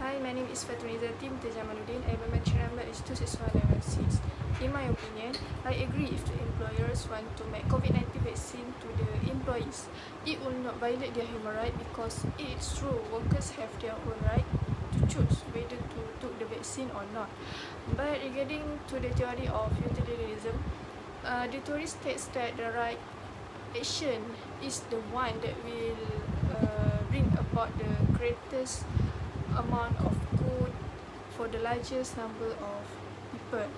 Hi, my name is Fatunisa Tim Tejamaluddin. My mention number is 26196. In my opinion, I agree if the employers want to make COVID-19 vaccine to the employees. It will not violate their human right because it's true workers have their own right to choose whether to take the vaccine or not. But regarding to the theory of utilitarianism, the theory states that the right action is the one that will bring about the greatest amount of good for the largest number of people.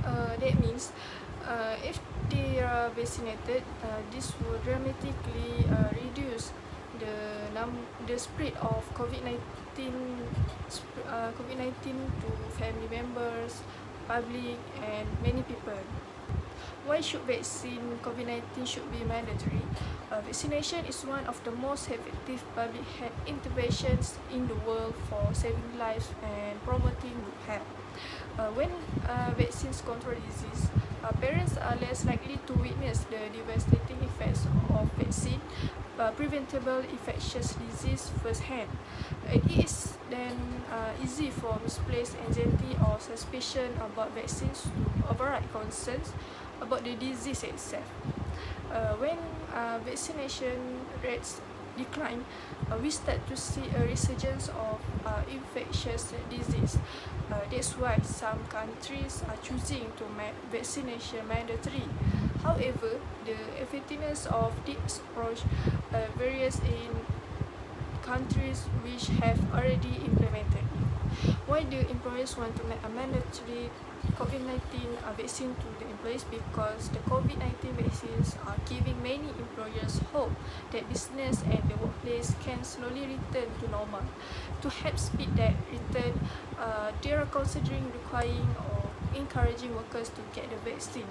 That means if they are vaccinated, this will dramatically reduce the spread of COVID-19 to family members, public, and many people. Why should vaccine COVID-19 should be mandatory? Vaccination is one of the most effective public health interventions in the world for saving lives and promoting good health. When vaccines control disease, parents are less likely to witness the devastating effects of vaccine preventable infectious disease firsthand. It is then easy for misplaced anxiety or suspicion about vaccines to override concerns about the disease itself. When vaccination rates decline, we start to see a resurgence of infectious disease. That's why some countries are choosing to make vaccination mandatory. However, the effectiveness of this approach varies in countries which have already implemented it. Why do employers want to make a mandatory COVID-19 vaccine to the employees? Because the COVID-19 vaccines are giving many employers hope that business and the workplace can slowly return to normal. To help speed that return, they are considering requiring or encouraging workers to get the vaccine.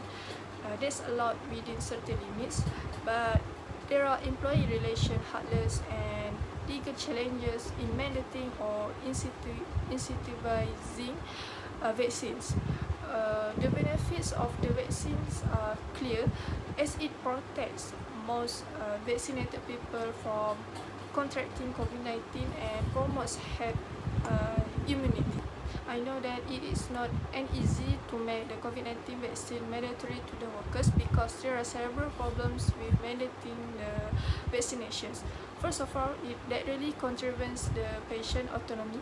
That's allowed within certain limits, but there are employee relation hurdles and legal challenges in mandating or incentivizing vaccines. The benefits of the vaccines are clear as it protects most vaccinated people from contracting COVID-19 and promotes herd immunity. I know that it is not easy to make the COVID-19 vaccine mandatory to the workers because there are several problems with mandating the vaccinations. First of all, that really contravenes the patient autonomy.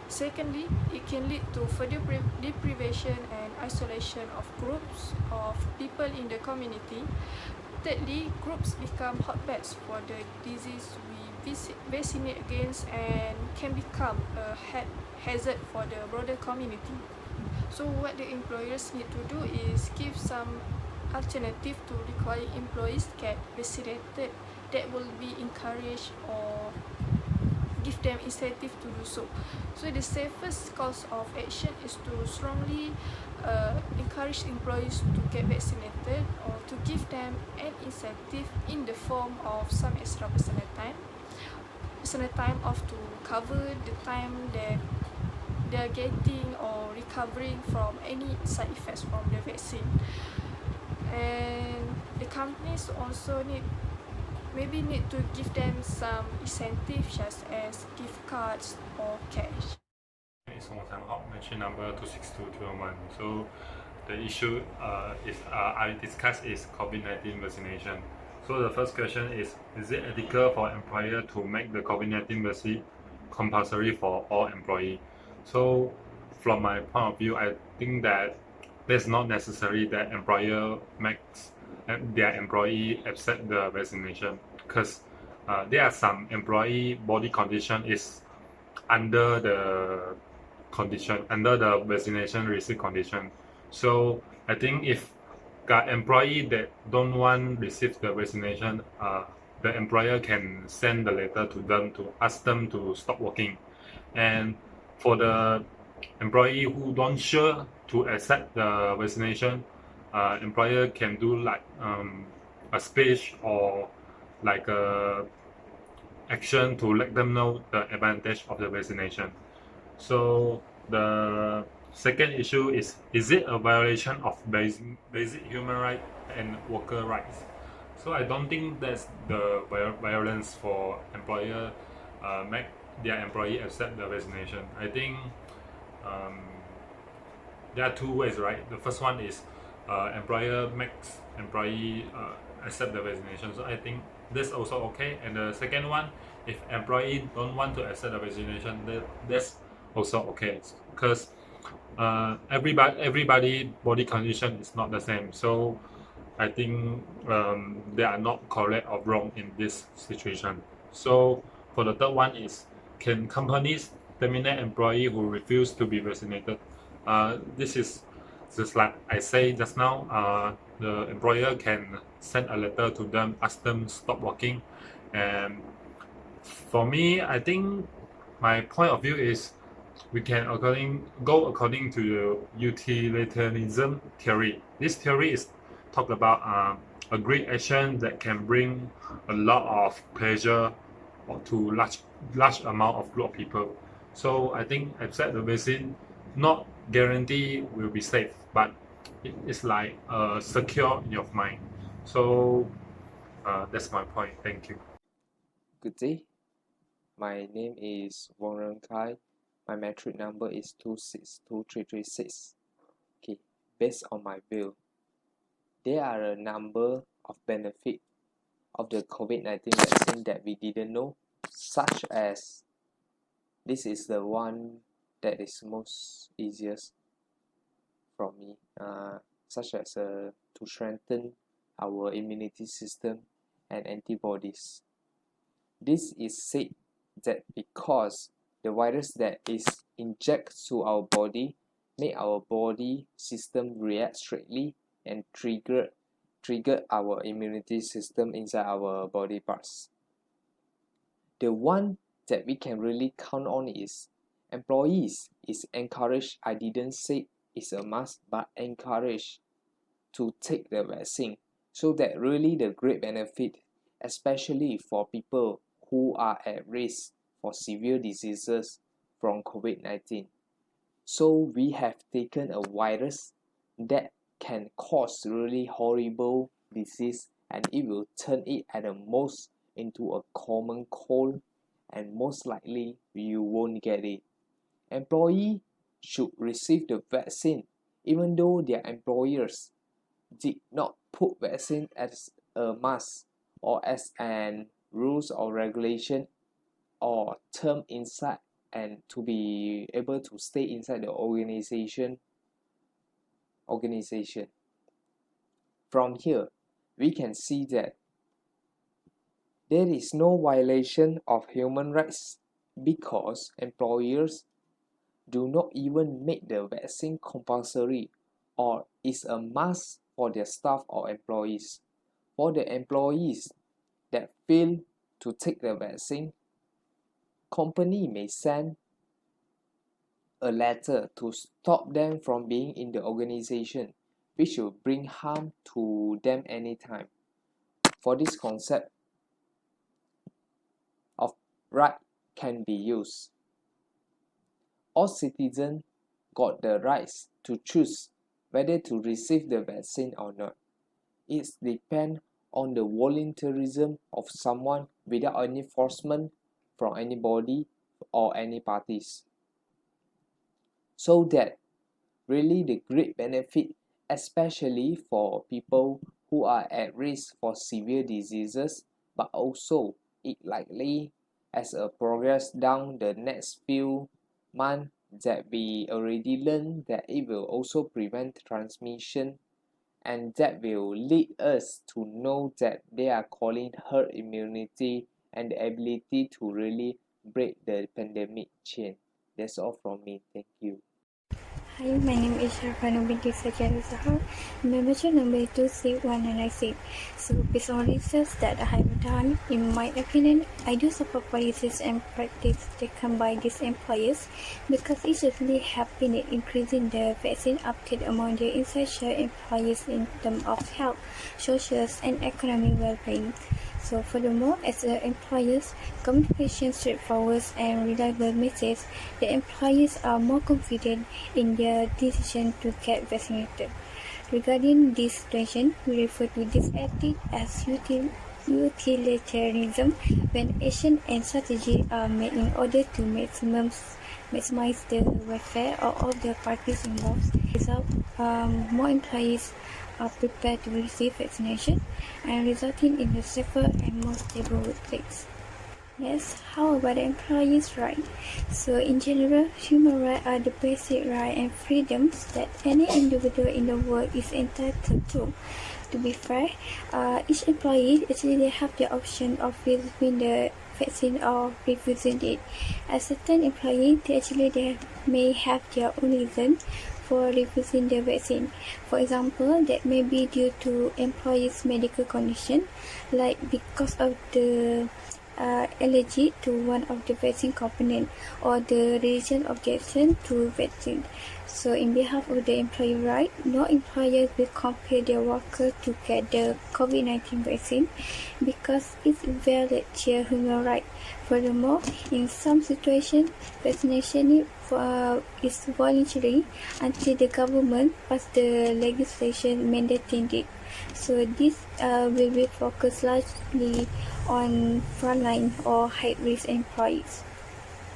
Secondly, it can lead to further deprivation and isolation of groups of people in the community. Thirdly, groups become hotbeds for the disease we vaccinate against and can become a hazard for the broader community. So what the employers need to do is give some alternative to require employees get vaccinated that will be encouraged or give them incentive to do so. So the safest course of action is to strongly encourage employees to get vaccinated or to give them an incentive in the form of some extra personal time off to cover the time that they are getting or recovering from any side effects from the vaccine. And the companies also need to give them some incentives such as gift cards or cash. It's mention number 26221. So the issue I discussed is COVID-19 vaccination. So the first question is it ethical for employer to make the COVID-19 vaccine compulsory for all employees? So from my point of view, I think that it's not necessary that employer makes their employee accept the vaccination because there are some employee body condition is under the vaccination risk condition. So I think if the employee that don't want receive the vaccination, the employer can send the letter to them to ask them to stop working. And for the employee who don't sure to accept the vaccination, employer can do like a speech or like a action to let them know the advantage of the vaccination. So the second issue is it a violation of basic human rights and worker rights? So I don't think that's the violence for employer make their employee accept the vaccination. I think um, there are two ways, right? The first one is employer makes employee accept the vaccination. So I think that's also okay. And the second one, if employee don't want to accept the vaccination, that's also okay, because everybody body condition is not the same. So I think they are not correct or wrong in this situation. So for the third one is, can companies terminate employee who refuse to be vaccinated? This is just like I say just now. The employer can send a letter to them, ask them stop working. And for me, I think my point of view is we can go according to the utilitarianism theory. This theory is talk about a great action that can bring a lot of pleasure to large amount of group of people. So I think accept the vaccine not guarantee will be safe, but it's like secure in your mind. So that's my point. Thank you. Good day. My name is Wong Ren Kai. My metric number is 262336. Okay, based on my view, there are a number of benefits of the COVID-19 vaccine that we didn't know, such as this is the one that is most easiest from me, such as to strengthen our immunity system and antibodies. This is said that because the virus that is injected to our body make our body system react straightly and trigger our immunity system inside our body parts. The one that we can really count on is employees is encouraged. I didn't say it's a must, but encouraged to take the vaccine, so that really the great benefit, especially for people who are at risk for severe diseases from COVID-19. So we have taken a virus that can cause really horrible disease, and it will turn it at the most into a common cold, and most likely you won't get it. Employee should receive the vaccine even though their employers did not put vaccine as a must or as an rules or regulation or term inside, and to be able to stay inside the organization. From here, we can see that there is no violation of human rights, because employers do not even make the vaccine compulsory or is a must for their staff or employees. For the employees that fail to take the vaccine, company may send a letter to stop them from being in the organization, which will bring harm to them anytime. For this concept of right can be used. All citizens got the rights to choose whether to receive the vaccine or not. It depends on the voluntarism of someone without any forcement from anybody or any parties. So that really the great benefit, especially for people who are at risk for severe diseases, but also it likely as a progress down the next few months that we already learned that it will also prevent transmission, and that will lead us to know that they are calling herd immunity and the ability to really break the pandemic chain. That's all from me. Thank you. Hi, my name is Sharfana binti Sajjad Zahar. Membership number is 26196. So, based on research that I have done, in my opinion, I do support policies and practices taken by these employers, because it certainly helps in increasing the vaccine uptake among their essential employees in terms of health, social, and economic well-being. So furthermore, as the employers, communication straightforward and reliable message, the employees are more confident in their decision to get vaccinated. Regarding this situation, we refer to this ethic as utilitarianism, when action and strategy are made in order to maximize the welfare of all the parties involved. Result, more employees are prepared to receive vaccination and resulting in a safer and more stable workplace. Yes, how about the employees' rights? So, in general, human rights are the basic rights and freedoms that any individual in the world is entitled to. To be fair, each employee actually they have the option of receiving the vaccine or refusing it. As certain employees, they may have their own reason for refusing the vaccine. For example, that may be due to employees' medical condition, like because of the allergic to one of the vaccine component or the religious objection to vaccine. So, in behalf of the employee right, no employer will compel their worker to get the COVID-19 vaccine because it violates their human right. Furthermore, in some situations, vaccination is voluntary until the government passes the legislation mandating it. So this will be focused largely on frontline or high-risk employees.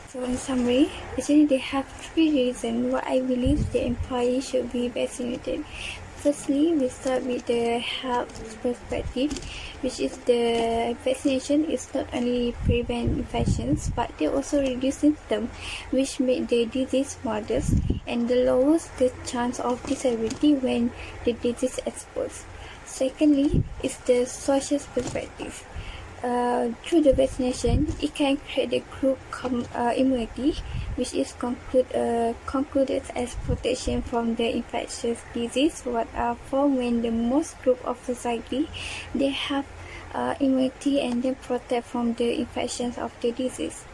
So in summary, actually they have 3 reasons why I believe the employee should be vaccinated. Firstly, we start with the health perspective, which is the vaccination is not only prevent infections, but they also reduce symptoms, which make the disease modest and lowers the chance of disability when the disease exposed. Secondly, is the social perspective. Through the vaccination, it can create a group immunity, which is concluded as protection from the infectious disease. What are formed when the most group of society they have immunity and then protect from the infections of the disease.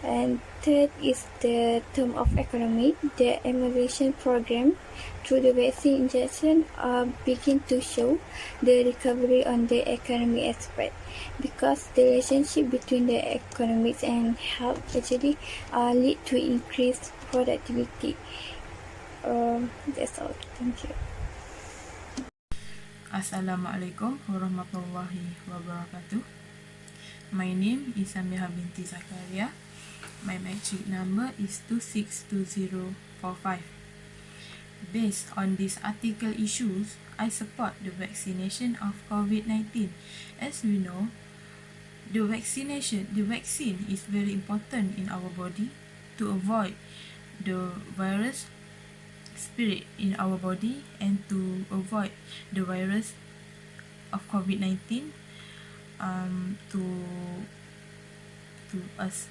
And third is the term of economy. The immunization program through the vaccine injection begin to show the recovery on the economy aspect, because the relationship between the economics and health actually lead to increased productivity. That's all. Thank you. Assalamualaikum warahmatullahi wabarakatuh. My name is Samiha binti Zakaria. My matric number is 262045. Based on these article issues, I support the vaccination of COVID-19. As we know, the vaccine is very important in our body to avoid the virus spread in our body and to avoid the virus of COVID-19 to us.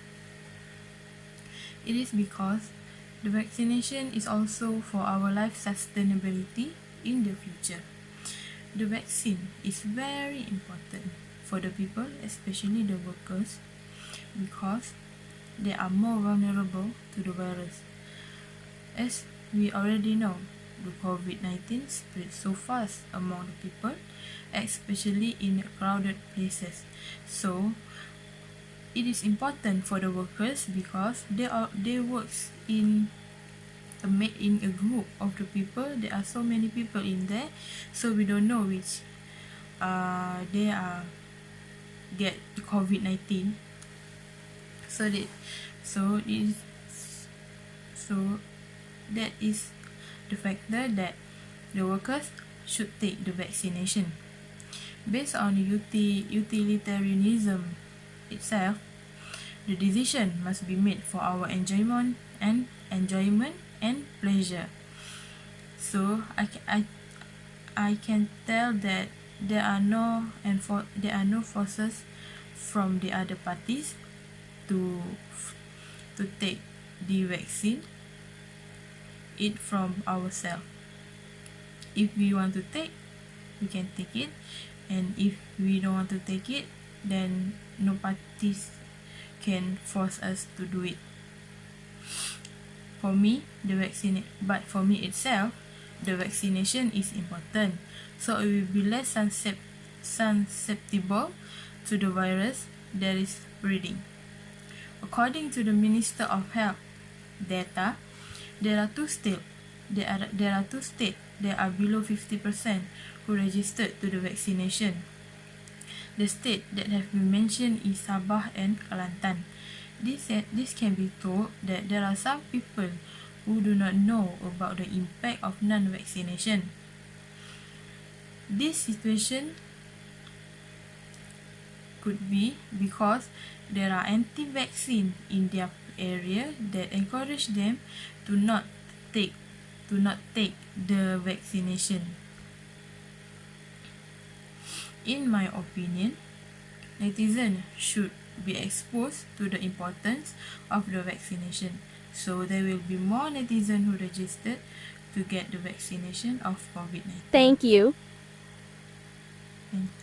It is because the vaccination is also for our life sustainability in the future. The vaccine is very important for the people, especially the workers, because they are more vulnerable to the virus. As we already know, the COVID-19 spreads so fast among the people, especially in crowded places. So it is important for the workers because they work in a group of the people. There are so many people in there, so we don't know which they are get COVID-19. So that is the factor that the workers should take the vaccination. Based on utilitarianism itself, the decision must be made for our enjoyment and pleasure. So I can tell that there are no forces from the other parties to take the vaccine it from ourselves. If we want to take, we can take it, and if we don't want to take it, then no parties can force us to do it. For me itself, the vaccination is important, so it will be less susceptible to the virus that is spreading. According to the Minister of Health data, there are two states that are below 50% who registered to the vaccination. The state that have been mentioned is Sabah and Kelantan. This can be told that there are some people who do not know about the impact of non-vaccination. This situation could be because there are anti-vaccine in their area that encourage them to not take the vaccination. In my opinion, netizens should be exposed to the importance of the vaccination, so there will be more netizens who registered to get the vaccination of COVID-19. Thank you. Thank you.